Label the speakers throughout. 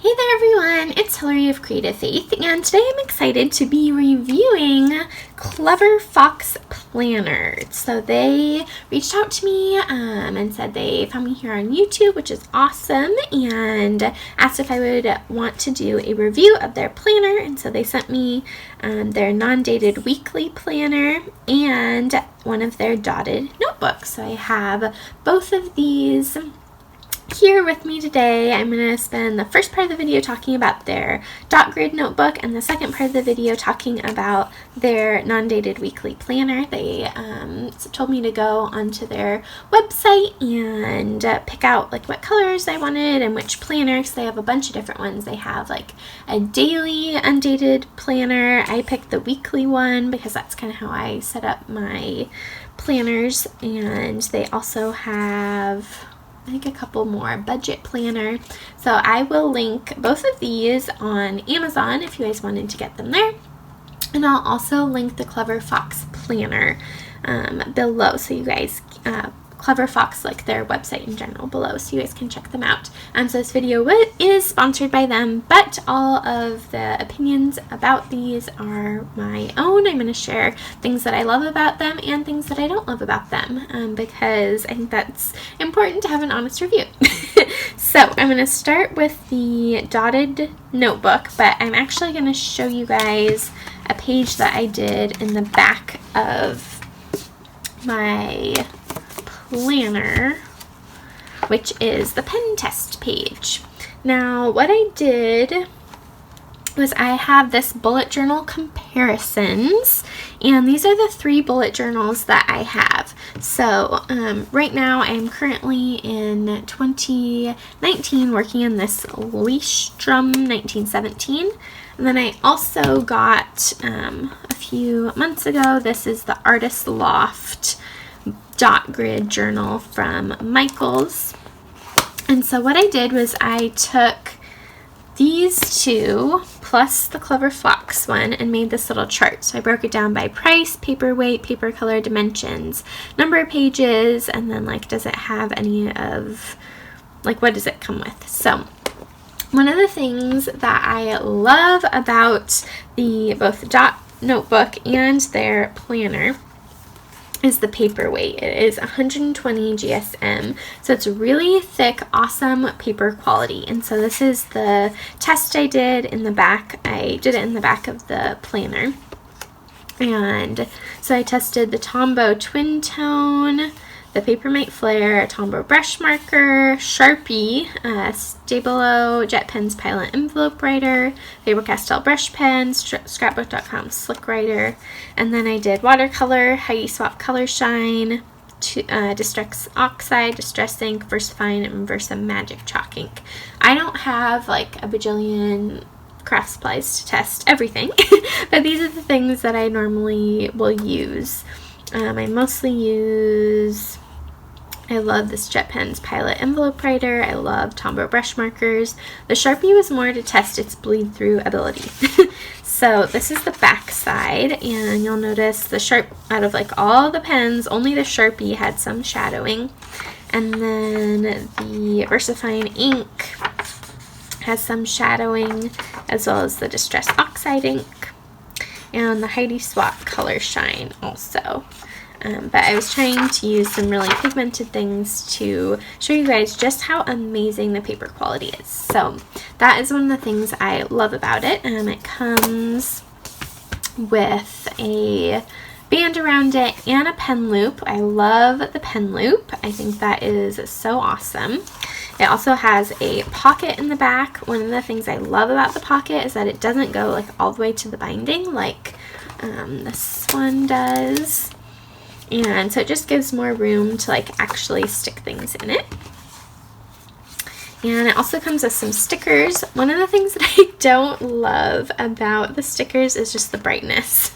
Speaker 1: Hey there everyone, it's Hillary of Creative Faith, and today I'm excited to be reviewing Clever Fox Planner. So they reached out to me and said they found me here on YouTube, which is awesome, and asked if I would want to do a review of their planner. And so they sent me their non-dated weekly planner and one of their dotted notebooks. So I have both of these here with me today. I'm going to spend the first part of the video talking about their dot grid notebook and the second part of the video talking about their non-dated weekly planner. They told me to go onto their website and pick out like what colors I wanted and which planner, because they have a bunch of different ones. They have like a daily undated planner. I picked the weekly one because that's kind of how I set up my planners, and they also have I think a couple more budget planner. So I will link both of these on Amazon if you guys wanted to get them there. And I'll also link the Clever Fox Planner below, so you guys, Clever Fox, like their website in general, below, so you guys can check them out. So this video is sponsored by them, but all of the opinions about these are my own. I'm going to share things that I love about them and things that I don't love about them, because I think that's important to have an honest review. So I'm going to start with the dotted notebook, but I'm actually going to show you guys a page that I did in the back of my planner, which is the pen test page. Now what I did was I have this bullet journal comparisons, and these are the 3 bullet journals that I have. So right now I'm currently in 2019 working in this Leestrom 1917, and then I also got a few months ago, this is the Artist Loft dot grid journal from Michaels. And so what I did was I took these 2 plus the Clever Fox one and made this little chart. So I broke it down by price, paper weight, paper color, dimensions, number of pages, and then like does it have any of, like what does it come with. So one of the things that I love about both dot notebook and their planner is the paper weight. It is 120 GSM, so it's really thick, awesome paper quality. And so this is the test I did in the back. I did it in the back of the planner, and so I tested the Tombow Twin Tone, the Papermate Flare, Tombow Brush Marker, Sharpie, Stabilo, Jet Pens Pilot Envelope Writer, Faber-Castell Brush Pen, Scrapbook.com Slick Writer, and then I did watercolor, Heidi Swap Color Shine, Distress Oxide, Distress Ink, VersaFine, and Versa Magic Chalk Ink. I don't have like a bajillion craft supplies to test everything, but these are the things that I normally will use. I mostly use, I love this Jet Pens Pilot Envelope Writer. I love Tombow Brush Markers. The Sharpie was more to test its bleed through ability. So this is the back side, and you'll notice the out of like all the pens, only the Sharpie had some shadowing. And then the VersaFine ink has some shadowing, as well as the Distress Oxide ink. And the Heidi Swap Color Shine also. But I was trying to use some really pigmented things to show you guys just how amazing the paper quality is. So that is one of the things I love about it. It comes with a band around it and a pen loop. I love the pen loop. I think that is so awesome. It also has a pocket in the back. One of the things I love about the pocket is that it doesn't go like all the way to the binding like this one does. And so it just gives more room to like actually stick things in it. And it also comes with some stickers. One of the things that I don't love about the stickers is just the brightness.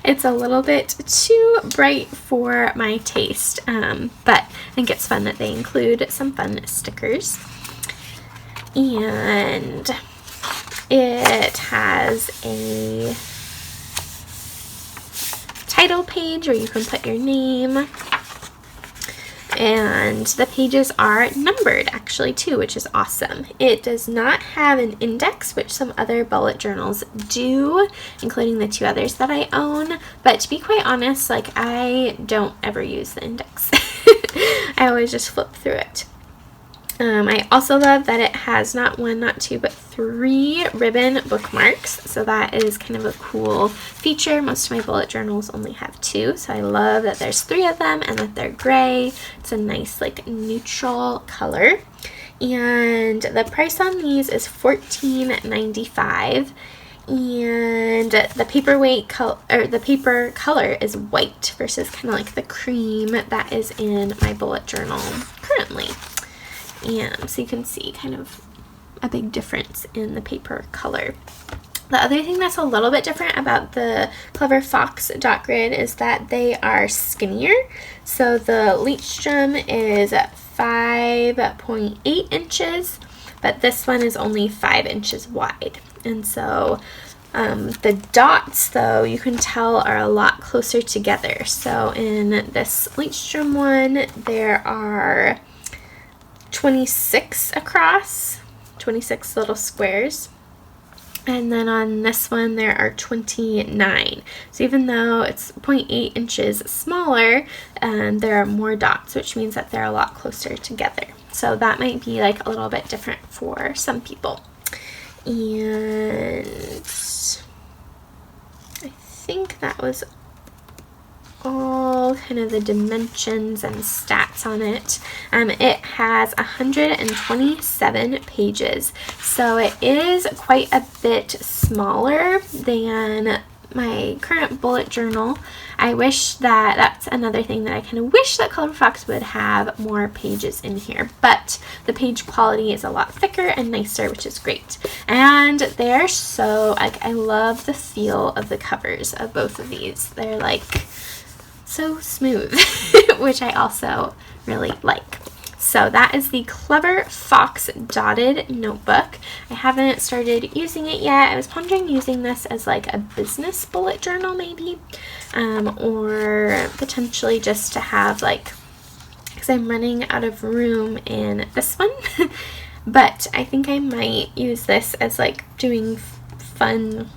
Speaker 1: It's a little bit too bright for my taste, but I think it's fun that they include some fun stickers. And it has a title page where you can put your name. And the pages are numbered actually too, which is awesome. It does not have an index, which some other bullet journals do, including the 2 others that I own. But to be quite honest, like, I don't ever use the index. I always just flip through it. I also love that it has not 1, not 2, but 3 ribbon bookmarks. So that is kind of a cool feature. Most of my bullet journals only have 2. So I love that there's 3 of them and that they're gray. It's a nice like neutral color. And the price on these is $14.95. And the paper color is white versus kind of like the cream that is in my bullet journal currently. And so you can see kind of a big difference in the paper color. The other thing that's a little bit different about the Clever Fox dot grid is that they are skinnier. So the Leitstrom is 5.8 inches, but this one is only 5 inches wide. And so the dots, though, you can tell are a lot closer together. So in this Leitstrom one, there are 26 across, 26 little squares. And then on this one, there are 29. So even though it's 0.8 inches smaller, there are more dots, which means that they're a lot closer together. So that might be like a little bit different for some people. And I think that was all kind of the dimensions and stats on it. It has 127 pages, so it is quite a bit smaller than my current bullet journal. I wish that's another thing that I kind of wish that Clever Fox would have more pages in here, but the page quality is a lot thicker and nicer, which is great. And they're so, like, I love the feel of the covers of both of these. They're like so smooth, which I also really like. So that is the Clever Fox dotted notebook. I haven't started using it yet. I was pondering using this as like a business bullet journal maybe, or potentially just to have like, because I'm running out of room in this one, but I think I might use this as like doing fun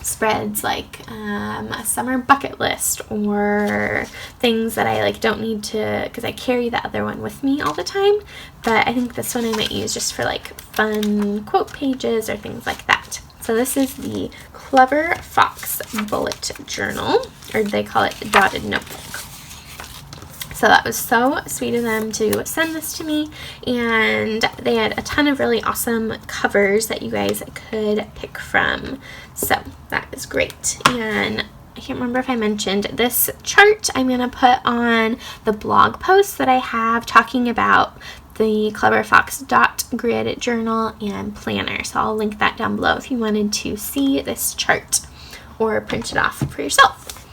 Speaker 1: spreads, like a summer bucket list or things that I like don't need to, because I carry the other one with me all the time, but I think this one I might use just for like fun quote pages or things like that. So this is the Clever Fox bullet journal, or they call it dotted notebook. So that was so sweet of them to send this to me, and they had a ton of really awesome covers that you guys could pick from. So that is great. And I can't remember if I mentioned this chart I'm going to put on the blog post that I have talking about the Clever Fox dot grid journal and planner. So I'll link that down below if you wanted to see this chart or print it off for yourself.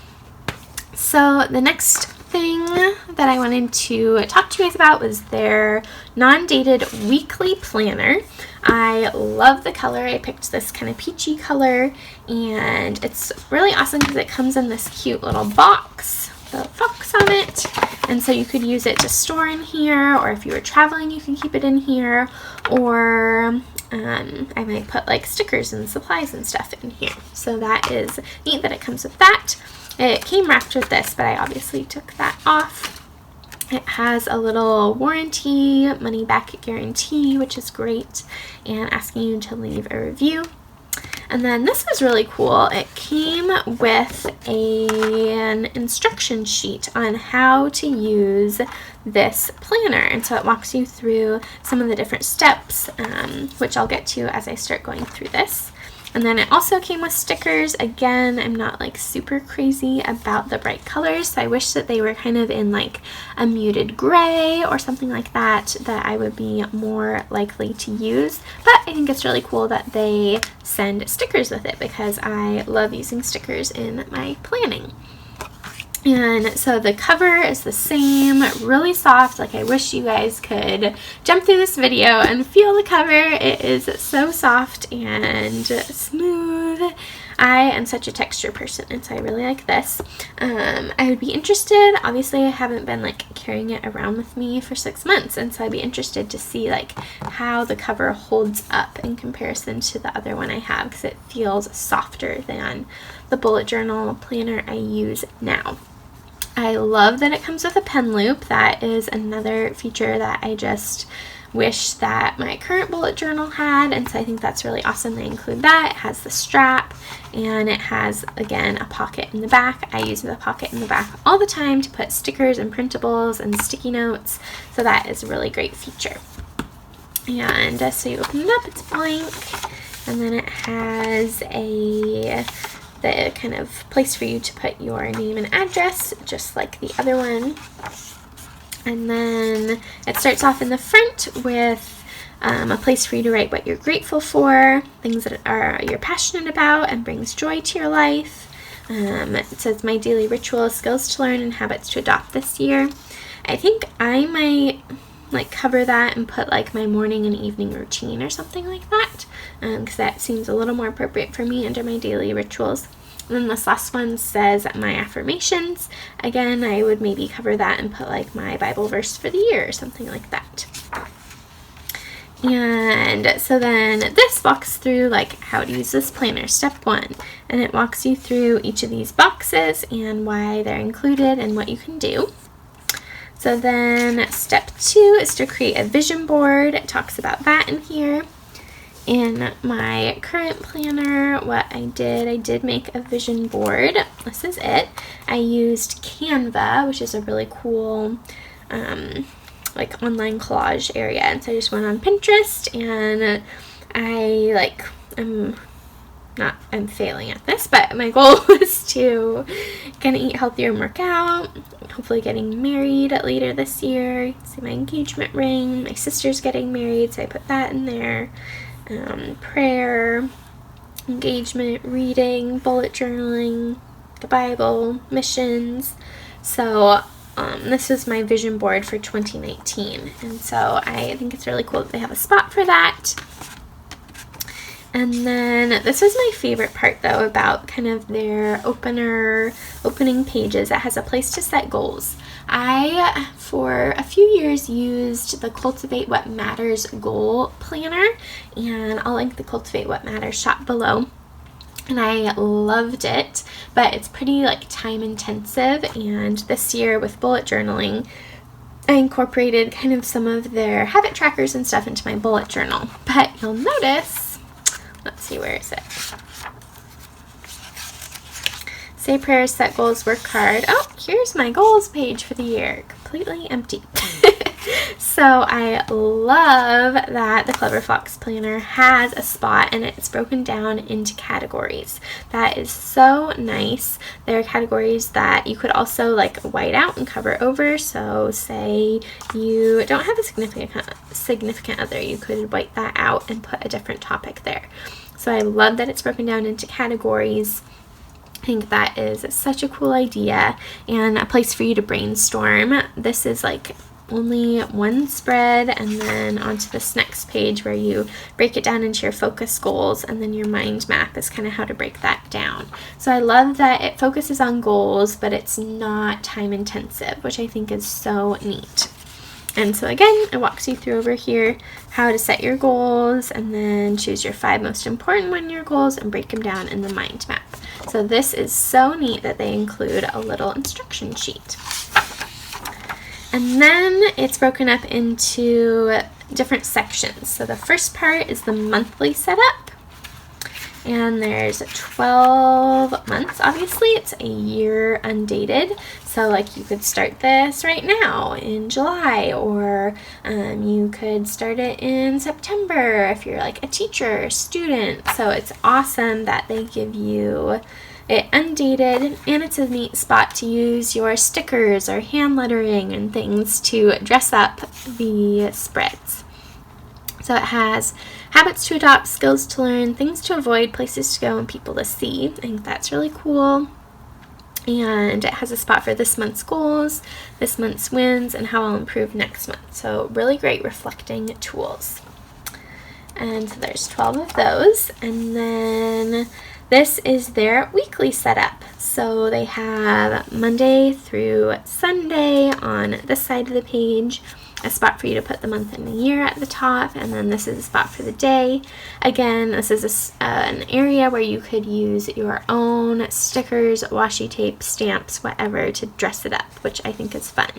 Speaker 1: So the next thing that I wanted to talk to you guys about was their non-dated weekly planner. I love the color. I picked this kind of peachy color, and it's really awesome because it comes in this cute little box, the fox on it, and so you could use it to store in here, or if you were traveling you can keep it in here, or I might put like stickers and supplies and stuff in here. So that is neat that it comes with that. It came wrapped with this, but I obviously took that off. It has a little warranty, money back guarantee, which is great, and asking you to leave a review. And then this was really cool. It came with an instruction sheet on how to use this planner, and so it walks you through some of the different steps, which I'll get to as I start going through this. And then it also came with stickers. Again, I'm not like super crazy about the bright colors, so I wish that they were kind of in like a muted gray or something like that I would be more likely to use. But I think it's really cool that they send stickers with it because I love using stickers in my planning. And so the cover is the same, really soft. Like, I wish you guys could jump through this video and feel the cover. It is so soft and smooth. I am such a texture person, and so I really like this. I would be interested, obviously I haven't been like carrying it around with me for 6 months, and so I'd be interested to see like how the cover holds up in comparison to the other one I have, because it feels softer than the bullet journal planner I use now. I love that it comes with a pen loop. That is another feature that I just wish that my current bullet journal had, and so I think that's really awesome they include that. It has the strap, and it has, again, a pocket in the back. I use the pocket in the back all the time to put stickers and printables and sticky notes, so that is a really great feature. And so you open it up, it's blank, and then it has the kind of place for you to put your name and address, just like the other one. And then it starts off in the front with a place for you to write what you're grateful for, things that you're passionate about and brings joy to your life. It says my daily rituals, skills to learn, and habits to adopt this year. I think I might like cover that and put like my morning and evening routine or something like that, because that seems a little more appropriate for me under my daily rituals. And then this last one says my affirmations. Again, I would maybe cover that and put like my Bible verse for the year or something like that. And so then this walks through like how to use this planner, step 1. And it walks you through each of these boxes and why they're included and what you can do. So then step 2 is to create a vision board. It talks about that in here. In my current planner, what I did make a vision board. This is it. I used Canva, which is a really cool like online collage area, and so I just went on Pinterest, and I'm failing at this, but my goal was to kind of eat healthier and work out, hopefully getting married later this year. You can see my engagement ring, my sister's getting married, so I put that in there. Prayer, engagement, reading, bullet journaling, the Bible, missions. So this is my vision board for 2019, and so I think it's really cool that they have a spot for that. And then this was my favorite part though about kind of their opening pages. It has a place to set goals. I, for a few years, used the Cultivate What Matters goal planner, and I'll link the Cultivate What Matters shop below. And I loved it, but it's pretty like time intensive, and this year with bullet journaling, I incorporated kind of some of their habit trackers and stuff into my bullet journal. But you'll notice, let's see, where is it? Say prayers, set goals, work hard. Oh, here's my goals page for the year. Completely empty. So I love that the Clever Fox Planner has a spot and it's broken down into categories. That is so nice. There are categories that you could also like white out and cover over. So say you don't have a significant other, you could white that out and put a different topic there. So I love that it's broken down into categories. I think that is such a cool idea and a place for you to brainstorm. This is like only one spread, and then onto this next page where you break it down into your focus goals, and then your mind map is kind of how to break that down. So I love that it focuses on goals, but it's not time intensive, which I think is so neat. And so again, it walks you through over here how to set your goals, and then choose your 5 most important one your goals and break them down in the mind map. So this is so neat that they include a little instruction sheet. And then it's broken up into different sections. So the first part is the monthly setup. And there's 12 months. Obviously, it's a year undated. So like you could start this right now in July, or you could start it in September if you're like a teacher or student. So it's awesome that they give you it undated, and it's a neat spot to use your stickers or hand lettering and things to dress up the spreads. So it has habits to adopt, skills to learn, things to avoid, places to go, and people to see. I think that's really cool. And it has a spot for this month's goals, this month's wins, and how I'll improve next month. So really great reflecting tools. And so there's 12 of those. And then this is their weekly setup. So they have Monday through Sunday on this side of the page, a spot for you to put the month and the year at the top, and then this is a spot for the day. Again, this is an area where you could use your own stickers, washi tape, stamps, whatever to dress it up, which I think is fun.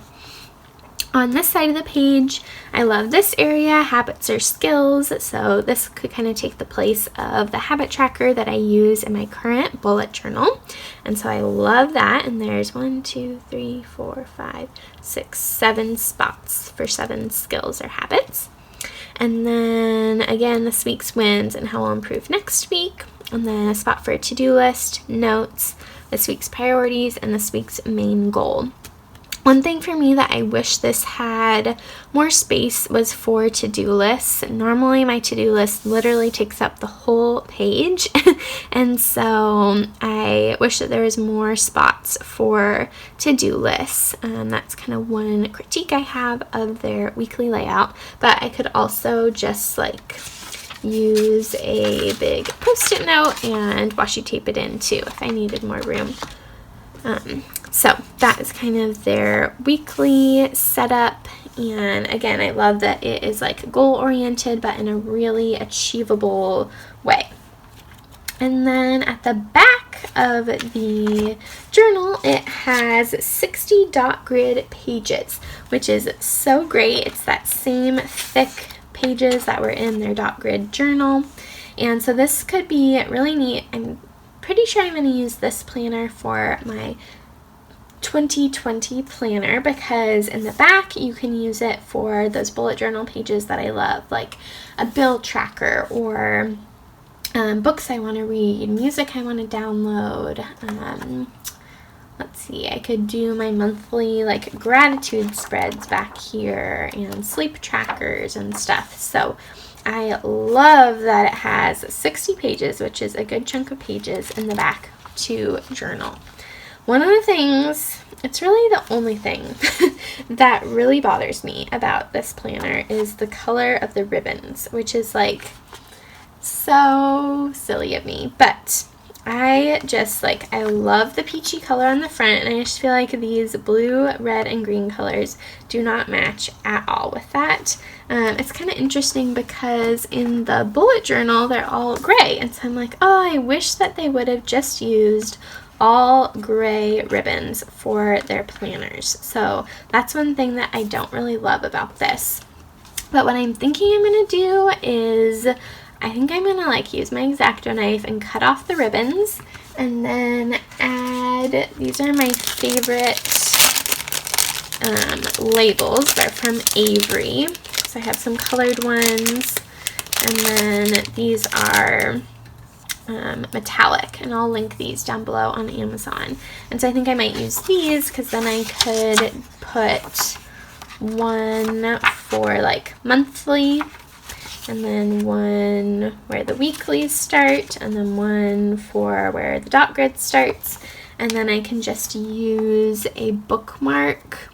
Speaker 1: On this side of the page, I love this area, habits or skills. So this could kind of take the place of the habit tracker that I use in my current bullet journal. And so I love that. And there's 1, 2, 3, 4, 5, 6, 7 spots for 7 skills or habits. And then again, this week's wins and how I'll improve next week. And then a spot for a to-do list, notes, this week's priorities, and this week's main goal. One thing for me that I wish this had more space was for to-do lists. Normally my to-do list literally takes up the whole page, and so I wish that there was more spots for to-do lists. That's kind of one critique I have of their weekly layout, but I could also just like use a big post-it note and washi tape it in too if I needed more room. So that is kind of their weekly setup, and again, I love that it is like goal-oriented but in a really achievable way. And then at the back of the journal, it has 60 dot grid pages, which is so great. It's that same thick pages that were in their dot grid journal, and so this could be really neat. I'm pretty sure I'm going to use this planner for my 2020 planner because in the back you can use it for those bullet journal pages that I love, like a bill tracker or books I want to read, music I want to download. Let's see, I could do my monthly like gratitude spreads back here and sleep trackers and stuff. So I love that it has 60 pages, which is a good chunk of pages in the back to journal. One of the things, it's really the only thing that really bothers me about this planner is the color of the ribbons, which is like so silly of me, but I just like, I love the peachy color on the front, and I just feel like these blue, red, and green colors do not match at all with that. It's kind of interesting because in the bullet journal, they're all gray, and so I'm like, oh, I wish that they would have just used all gray ribbons for their planners. So that's one thing that I don't really love about this. But what I'm thinking I'm going to do is I think I'm going to like use my X-Acto knife and cut off the ribbons and then add, these are my favorite labels. They're from Avery. So I have some colored ones, and then these are metallic, and I'll link these down below on Amazon. And so I think I might use these because then I could put one for like monthly, and then one where the weeklies start, and then one for where the dot grid starts, and then I can just use a bookmark.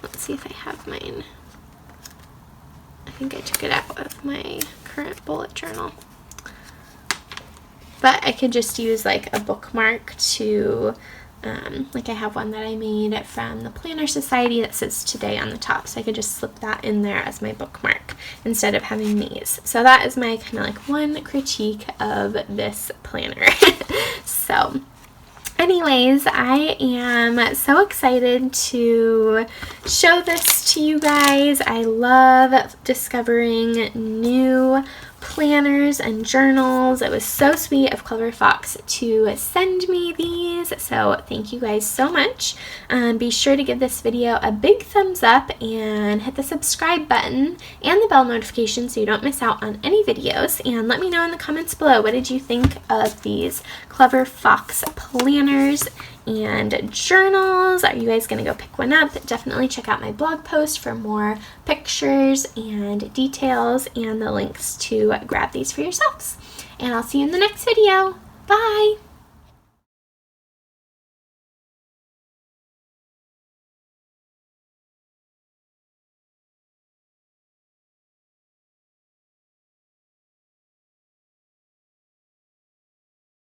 Speaker 1: Let's see if I have mine. I think I took it out of my current bullet journal. But I could just use like a bookmark to, like I have one that I made from the Planner Society that says today on the top. So I could just slip that in there as my bookmark instead of having these. So that is my kind of like one critique of this planner. So anyways, I am so excited to show this to you guys. I love discovering new planners and journals. It was so sweet of Clever Fox to send me these, so thank you guys so much. Be sure to give this video a big thumbs up and hit the subscribe button and the bell notification so you don't miss out on any videos, and let me know in the comments below, what did you think of these Clever Fox planners and journals? Are you guys going to go pick one up? Definitely check out my blog post for more pictures and details and the links to grab these for yourselves. And I'll see you in the next video. Bye!